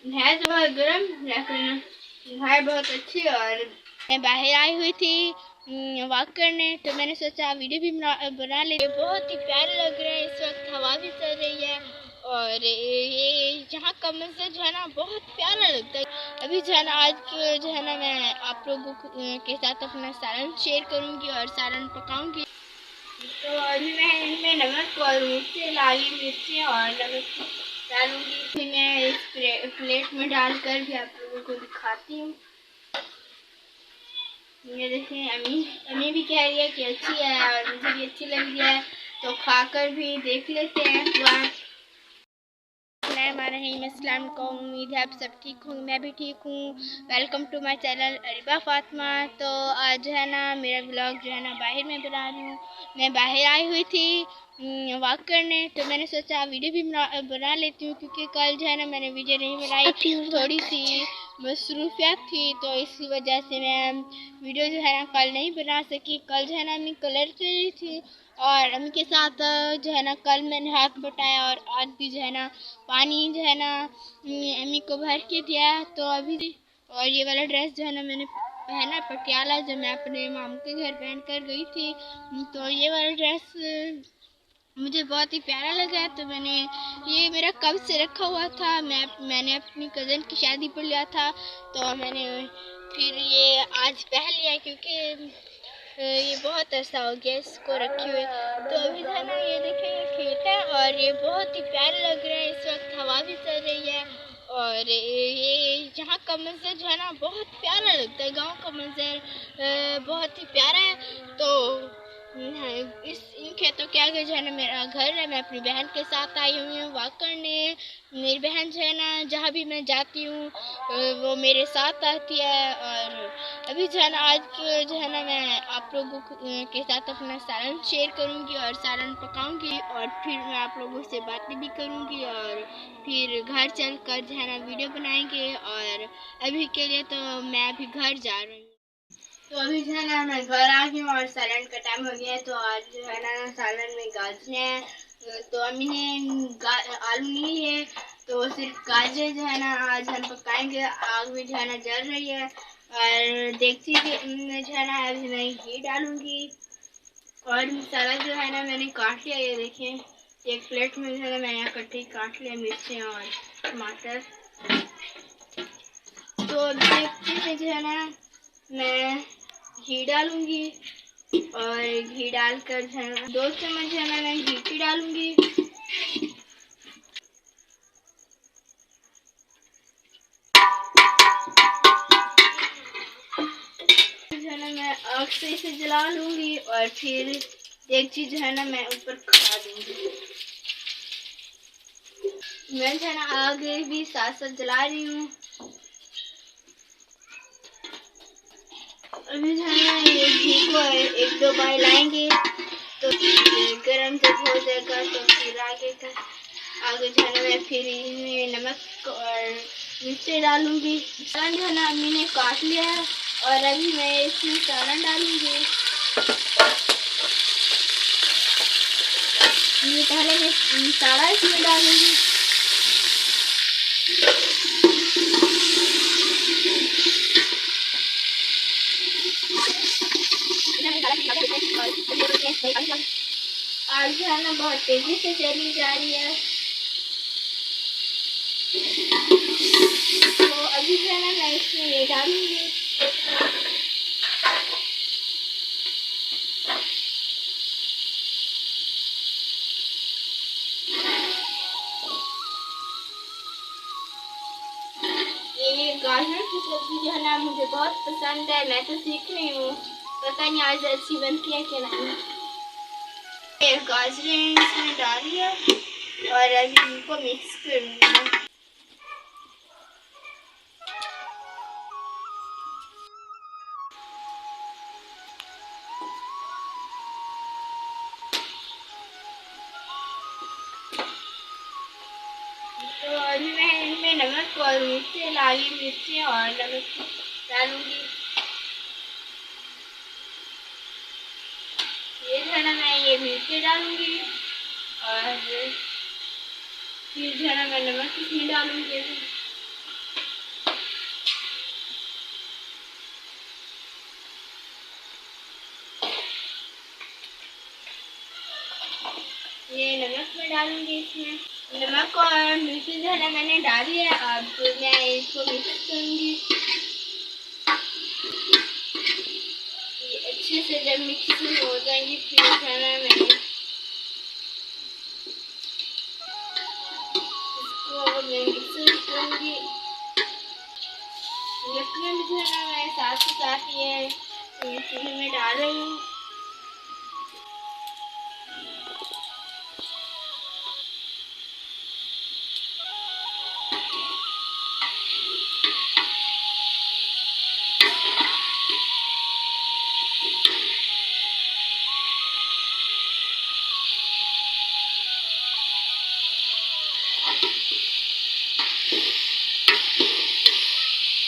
है तो बहुत गर्म लेकिन है बहुत अच्छी। और मैं बाहर आई हुई थी वॉक करने, तो मैंने सोचा वीडियो भी बना ले। बहुत ही प्यारे लग रहे हैं, इस वक्त हवा भी चल रही है और ये यहाँ का मंजर जो है ना बहुत प्यारा लगता है। अभी जो है ना आज जो है ना मैं आप लोगों के साथ अपना सालन शेयर करूँगी और सालन पकाऊँगी। तो अभी मैं इनमें नमक और मिर्ची लाली मिर्ची और नमक डालूंगी। फिर मैं इस प्लेट में डालकर भी आप लोगों को दिखाती हूँ। ये देखें, अम्मी भी कह रही है कि अच्छी है और मुझे भी अच्छी लग रही है, तो खाकर भी देख लेते हैं। अस्सलाम वालेकुम, उम्मीद है आप सब ठीक होंगे, मैं भी ठीक हूँ। Welcome to my channel Areeba Fatima. तो आज जो है ना मेरा ब्लॉग जो है ना बाहर में बना रही हूँ। मैं बाहर आई हुई थी वॉक करने, तो मैंने सोचा वीडियो भी बना लेती हूँ, क्योंकि कल जो है ना मैंने वीडियो नहीं बनाई, थोड़ी सी मसरूफियत थी, तो इसी वजह से मैं वीडियो जो है ना कल नहीं बना सकी। कल जो है ना मैं कलर कर रही थी और अम्मी के साथ जो है ना कल मैंने हाथ बटाया और आज भी जो है ना पानी जो है ना अम्मी को भर के दिया। तो अभी और ये वाला ड्रेस जो है ना मैंने पहना पटियाला, जो मैं अपने मामू के घर पहन कर गई थी। तो ये वाला ड्रेस मुझे बहुत ही प्यारा लगा, तो मैंने ये मेरा कब से रखा हुआ था। मैंने अपनी कज़न की शादी पर लिया था, तो मैंने फिर ये आज पहन लिया, क्योंकि ये बहुत ऐसा हो गया इसको रखे हुए। तो अभी जो है ना ये देखें, ये खेत है और ये बहुत ही प्यारे लग रहे हैं, इस वक्त हवा भी चल रही है और ये यहाँ का मंजर जो है ना बहुत प्यारा लगता है। गांव का मंजर बहुत ही प्यारा है। तो इन खेतों के आगे जो है ना मेरा घर है। मैं अपनी बहन के साथ आई हुई हूँ वॉक करने। मेरी बहन जो है ना जहाँ भी मैं जाती हूँ वो मेरे साथ आती है। और अभी जो है ना आज जो है ना मैं आप लोगों के साथ अपना सालन शेयर करूँगी और सालन पकाऊँगी, और फिर मैं आप लोगों से बातें भी करूँगी और फिर घर चल कर जो है ना वीडियो बनाएंगे। और अभी के लिए तो मैं अभी घर जा रही हूँ। तो अभी जो है ना मैं घर आ गई हूँ और सालन का टाइम हो गया है। तो आज जो है ना सालन में गाजरें हैं, तो अम्मी ने आलू नहीं लिए, तो सिर्फ गाजरें जो है ना आज हम पकाएंगे। आग में जो है ना जल रही है और देखती में जो है ना अभी मैं घी डालूंगी। और मसाला जो है ना मैंने काट लिया, ये देखें, एक प्लेट में जो है ना मैंने इकट्ठे काट लिया मिर्चें और टमाटर। तो देखती में जो है ना मैं घी डालूंगी और घी डालकर जो है ना 2 चम्मच जो है ना मैं घी की डालूंगी। जो है ना मैं आग से इसे जला लूंगी और फिर एक चीज जो है ना मैं ऊपर खा दूंगी। मैं जो है ना आग भी साथ साथ जला रही हूँ। अभी जो है ना ये घी को 1-2 बार लाएंगे तो गरम जब हो जाएगा, तो फिर आगे जो है ना मैं फिर इनमें नमक और मिर्ची डालूंगी। सालन जो है ना अम्मी ने काट लिया है और अभी मैं इसमें सालन डालूंगी। ये पहले मैं मसाला इसमें डालूंगी। आज जो है ना बहुत तेजी से चली जा रही है, तो अभी जो है ना मैं इसमें ये डालूंगी। ये गाजर की सब्जी जो है ना मुझे बहुत पसंद है, मैं तो सीख रही हूँ, पता नहीं आज अच्छी बनती है कि नहीं। ये गाजरें इसमें डाली है और अभी इनको मिक्स करूँगी। तो अभी मैं इनमें नमक और मिर्ची लाली मिर्ची और नमक डालूंगी। ये जो है ना मैं ये मिर्ची डालूंगी और फिर जो है ना मैं नमक इसमें डालूंगी। में डालूंगी इसमें नमक और मिर्ची जो है ना मैंने डाली है। अब मैं इसको मिक्स करूंगी। अच्छे से जब मिक्स हो जाएंगी फिर जो है ना मैं इसको मिक्स करूंगी। लकड़ियाँ जो है ना मैं साथ ही साथ ये चूल्हे में डाल रही हूँ।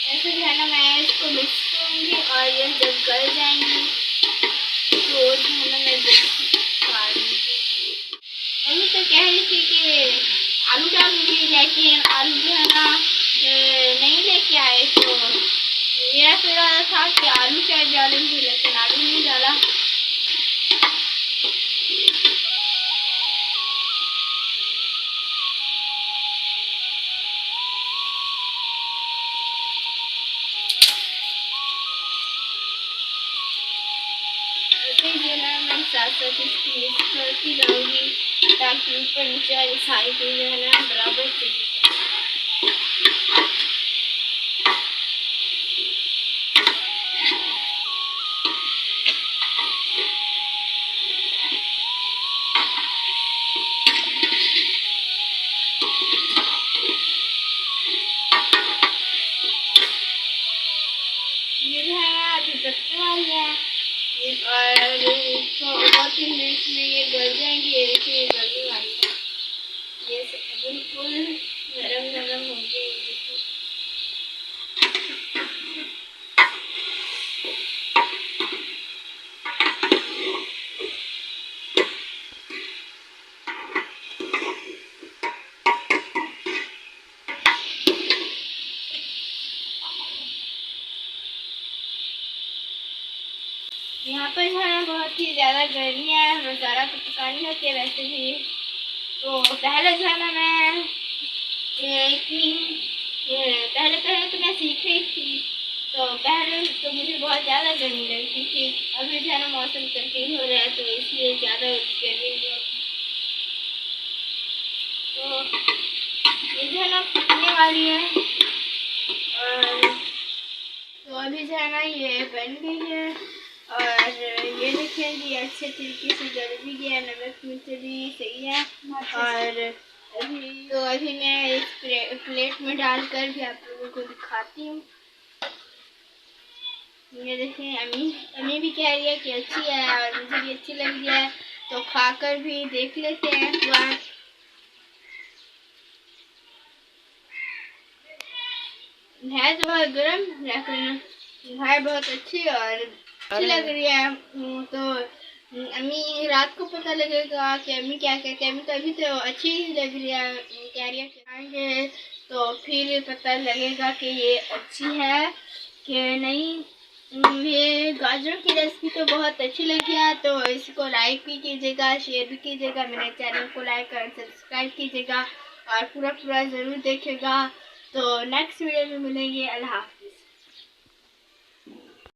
ऐसे जो है ना मैं इसको मिक्स करूँगी और ये जब गल जाएंगी तो जो है ना मैं खा लूँगी। मम्मी तो कह रही थी कि आलू डालूंगी लेकिन आलू जो है ना नहीं लेके आए तो मेरा तो इरादा था कि आलू शायद डालूंगी लेकिन आलू नहीं डाला। मैं साथ साथ इसकी मिक्स करती जाऊँगी ताकि ऊपर नीचे वाली सारी चीज़ें है ना बराबर चली जाए। ये जो है अभी पकने वाली है और 2-3 मिनट में ये गल जाएंगी। ये देखिए गलने वाली है। ये बिल्कुल नरम नरम हो गई। यहाँ पर जो है बहुत ही ज़्यादा गर्मी है। रोज़ाना तो पकानी होती है वैसे भी। तो पहले जो है ना मैं पहले तो मैं सीख रही थी तो पहले तो मुझे बहुत ज़्यादा गर्मी लगती थी। अभी जो है ना मौसम तब्दील हो रहा है तो इसलिए ज़्यादा गर्मी नहीं होती। तो ये जो है ना पकने वाली है और तो अभी जो है ना ये बन गई है और ये देखिए जी अच्छे तरीके से गल भी गया। नमक मिर्च भी सही है। और अभी मैं इस प्लेट में डालकर भी आप लोगों को दिखाती हूँ। ये देखिए अम्मी भी कह रही है कि अच्छी है और मुझे भी अच्छी लग रही है तो खाकर भी देख लेते हैं एक बार। है तो बहुत गर्म लेकिन है बहुत अच्छी और अच्छी लग रही है। तो अम्मी रात को पता लगेगा कि अम्मी क्या कहते हैं। अम्मी तो अभी तो अच्छी लग रही है कह रही है खाएंगे तो फिर पता लगेगा कि ये अच्छी है कि नहीं। ये गाजरों की रेसिपी तो बहुत अच्छी लगी है तो इसको लाइक भी कीजिएगा, शेयर भी कीजिएगा, मेरे चैनल को लाइक और सब्सक्राइब कीजिएगा और पूरा ज़रूर देखिएगा। तो नेक्स्ट वीडियो में मिलेंगे। अल्लाह।